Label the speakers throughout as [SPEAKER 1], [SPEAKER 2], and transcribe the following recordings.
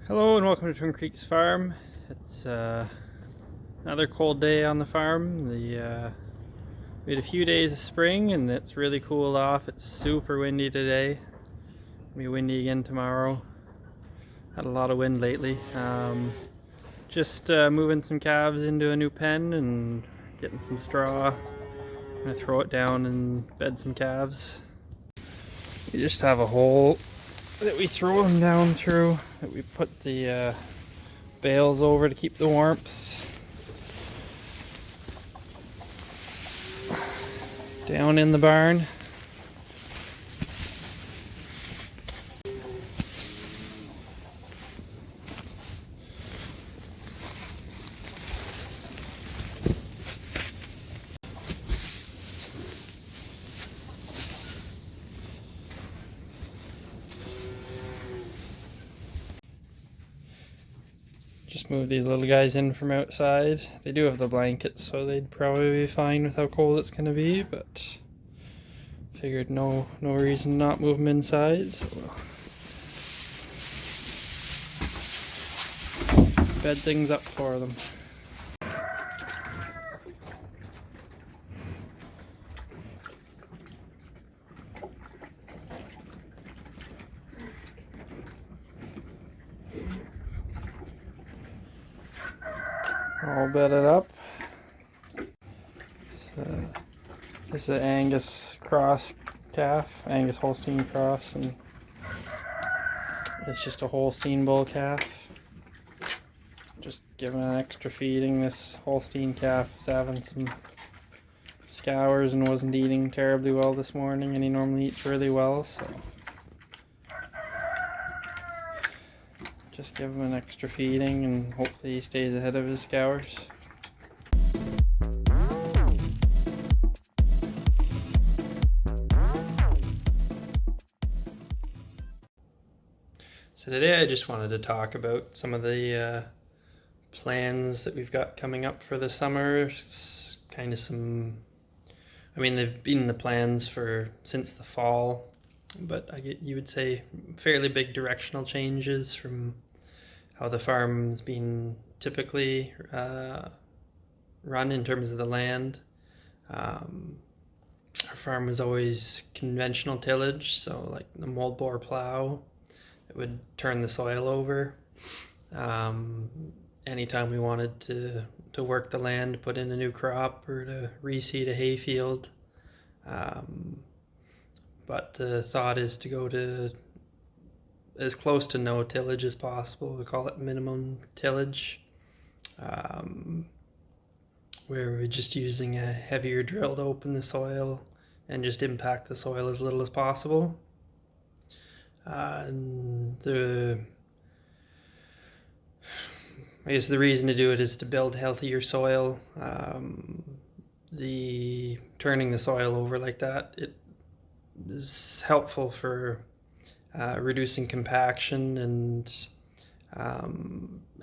[SPEAKER 1] Hello and welcome to Twin Creeks Farm. It's another cold day on the farm. We had a few days of spring and it's really cooled off. It's super windy today. It'll be windy again tomorrow. Had a lot of wind lately. Just moving some calves into a new pen and getting some straw. I'm gonna throw it down and bed some calves. We just have a hole that we throw them down through, that we put the bales over to keep the warmth. Down in the barn. Just move these little guys in from outside. They do have the blankets, so they'd probably be fine with how cold it's gonna be, but figured no reason to not move them inside, so we'll bed things up for them. All bedded up. So, this is an Angus cross calf, Angus Holstein cross, and it's just a Holstein bull calf. Just giving an extra feeding. This Holstein calf is having some scours and wasn't eating terribly well this morning, and he normally eats really well, so just give him an extra feeding and hopefully he stays ahead of his scours. So today I just wanted to talk about some of the plans that we've got coming up for the summer. It's kind of they've been the plans since the fall, but you would say fairly big directional changes from how the farm's been typically run in terms of the land. Our farm was always conventional tillage, so like the mold bore plow, it would turn the soil over. Anytime we wanted to work the land, put in a new crop or to reseed a hayfield. But the thought is to go to as close to no tillage as possible. We call it minimum tillage, where we're just using a heavier drill to open the soil and just impact the soil as little as possible. And the reason to do it is to build healthier soil. Turning the soil over like that, it is helpful for reducing compaction and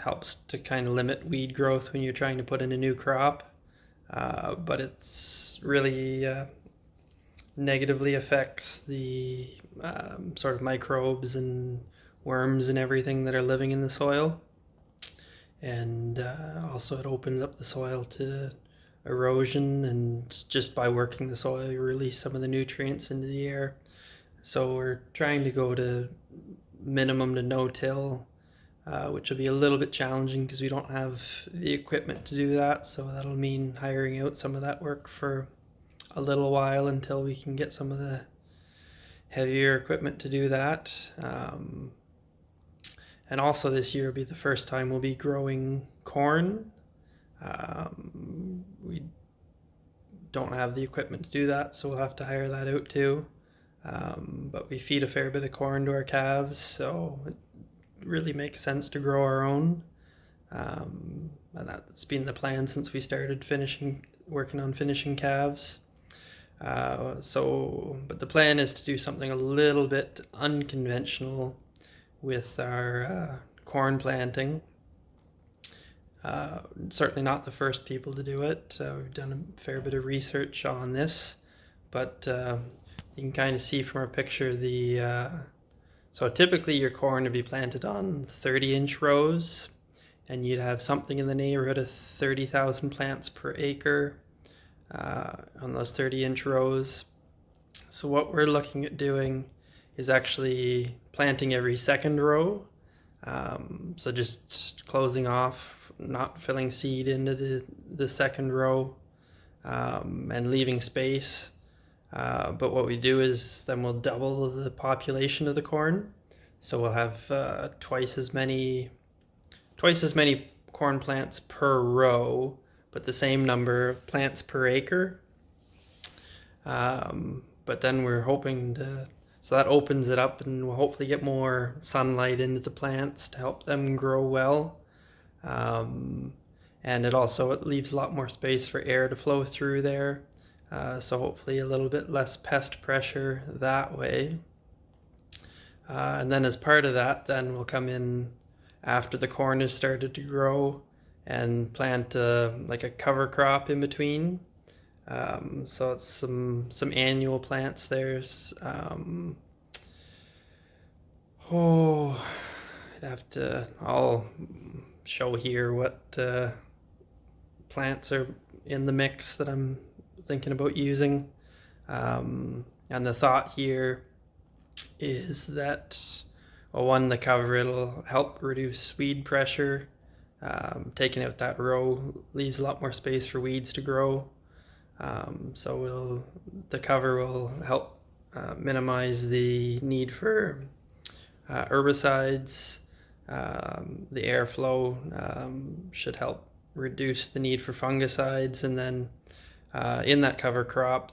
[SPEAKER 1] helps to kind of limit weed growth when you're trying to put in a new crop. But it's really negatively affects the sort of microbes and worms and everything that are living in the soil. And also it opens up the soil to erosion, and just by working the soil you release some of the nutrients into the air. So we're trying to go to minimum to no-till, which will be a little bit challenging because we don't have the equipment to do that, so that'll mean hiring out some of that work for a little while until we can get some of the heavier equipment to do that. And also this year will be the first time we'll be growing corn. We don't have the equipment to do that, so we'll have to hire that out too. But we feed a fair bit of corn to our calves, so it really makes sense to grow our own. And that's been the plan since we started working on finishing calves. But the plan is to do something a little bit unconventional with our corn planting. Certainly not the first people to do it. We've done a fair bit of research on this, but you can kind of see from our picture the So typically your corn would be planted on 30-inch rows, and you'd have something in the neighborhood of 30,000 plants per acre on those 30-inch rows. So what we're looking at doing is actually planting every second row. So just closing off, not filling seed into the second row, and leaving space. But what we do is then we'll double the population of the corn. So we'll have twice as many corn plants per row, but the same number of plants per acre. But then we're hoping so that opens it up, and we'll hopefully get more sunlight into the plants to help them grow well. And it leaves a lot more space for air to flow through there. So hopefully a little bit less pest pressure that way. And then as part of that, then we'll come in after the corn has started to grow and plant like a cover crop in between. So it's some annual plants. There's I'll show here what plants are in the mix that I'm thinking about using. And the thought here is that, one, the cover, it'll help reduce weed pressure. Taking out that row leaves a lot more space for weeds to grow. So the cover will help minimize the need for herbicides. The airflow should help reduce the need for fungicides, and then in that cover crop,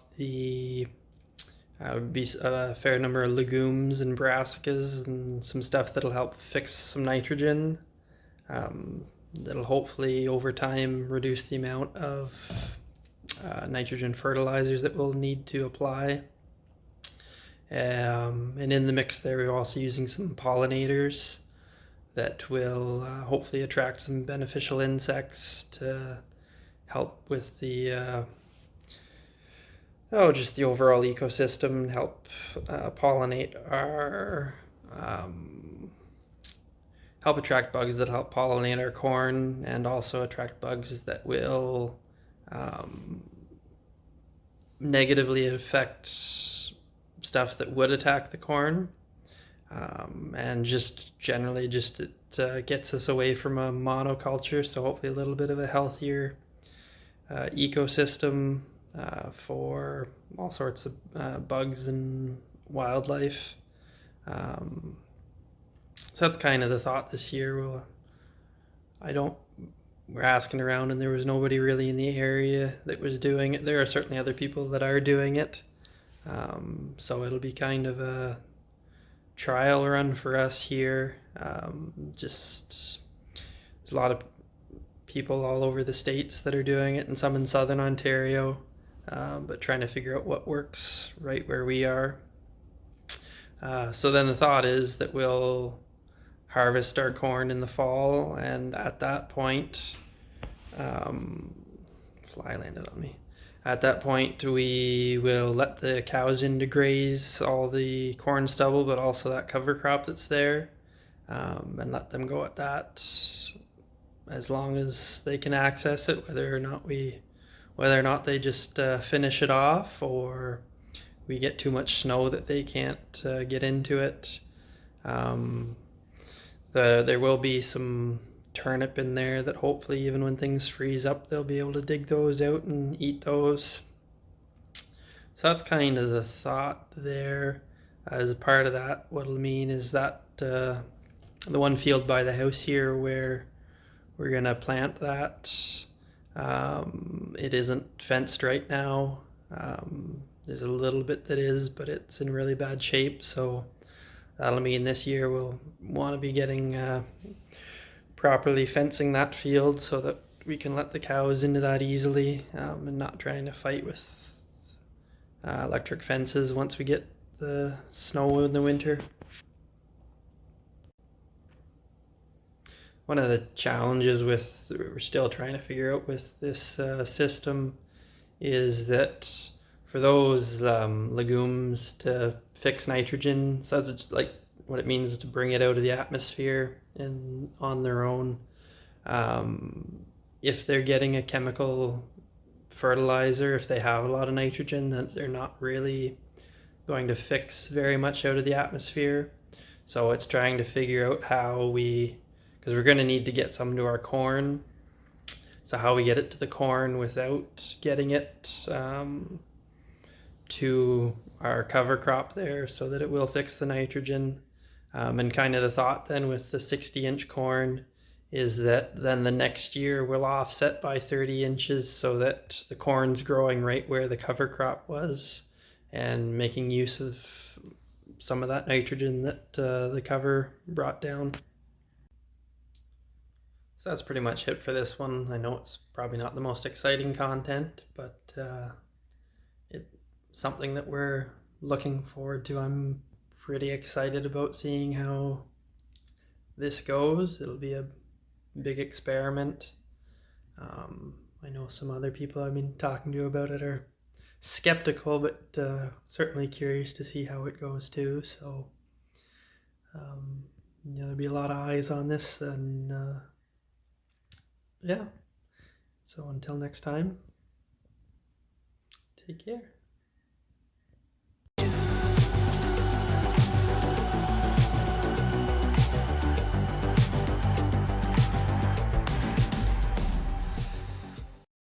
[SPEAKER 1] would be a fair number of legumes and brassicas and some stuff that'll help fix some nitrogen. That'll hopefully over time reduce the amount of nitrogen fertilizers that we'll need to apply. And in the mix there, we're also using some pollinators that will hopefully attract some beneficial insects to help with the just the overall ecosystem, help pollinate our help attract bugs that help pollinate our corn, and also attract bugs that will negatively affect stuff that would attack the corn. And just generally it gets us away from a monoculture, so hopefully a little bit of a healthier ecosystem for all sorts of bugs and wildlife. So that's kind of the thought this year. We're asking around, and there was nobody really in the area that was doing it. There are certainly other people that are doing it. So it'll be kind of a trial run for us here. There's a lot of people all over the states that are doing it, and some in southern Ontario, but trying to figure out what works right where we are. So then the thought is that we'll harvest our corn in the fall, and at that point, fly landed on me. At that point, we will let the cows in to graze all the corn stubble, but also that cover crop that's there, and let them go at that as long as they can access it, whether or not they just finish it off, or we get too much snow that they can't get into it. There will be some turnip in there that hopefully even when things freeze up, they'll be able to dig those out and eat those. So that's kind of the thought there. As a part of that, what it'll mean is that the one field by the house here where we're going to plant that, it isn't fenced right now. There's a little bit that is, but it's in really bad shape. So that'll mean this year we'll want to be getting properly fencing that field so that we can let the cows into that easily, and not trying to fight with electric fences once we get the snow in the winter. One of the challenges we're still trying to figure out with this system is that for those legumes to fix nitrogen, so that's like what it means to bring it out of the atmosphere and on their own. If they're getting a chemical fertilizer, if they have a lot of nitrogen, that they're not really going to fix very much out of the atmosphere. So it's trying to figure out how because we're going to need to get some to our corn. So how we get it to the corn without getting it to our cover crop there so that it will fix the nitrogen. And kind of the thought then with the 60-inch corn is that then the next year we'll offset by 30 inches so that the corn's growing right where the cover crop was and making use of some of that nitrogen that the cover brought down. So that's pretty much it for this one. I know it's probably not the most exciting content, but it's something that we're looking forward to. I'm pretty excited about seeing how this goes. It'll be a big experiment. I know some other people I've been talking to about it are skeptical, but certainly curious to see how it goes too. So there'll be a lot of eyes on this, and yeah. So until next time, take care.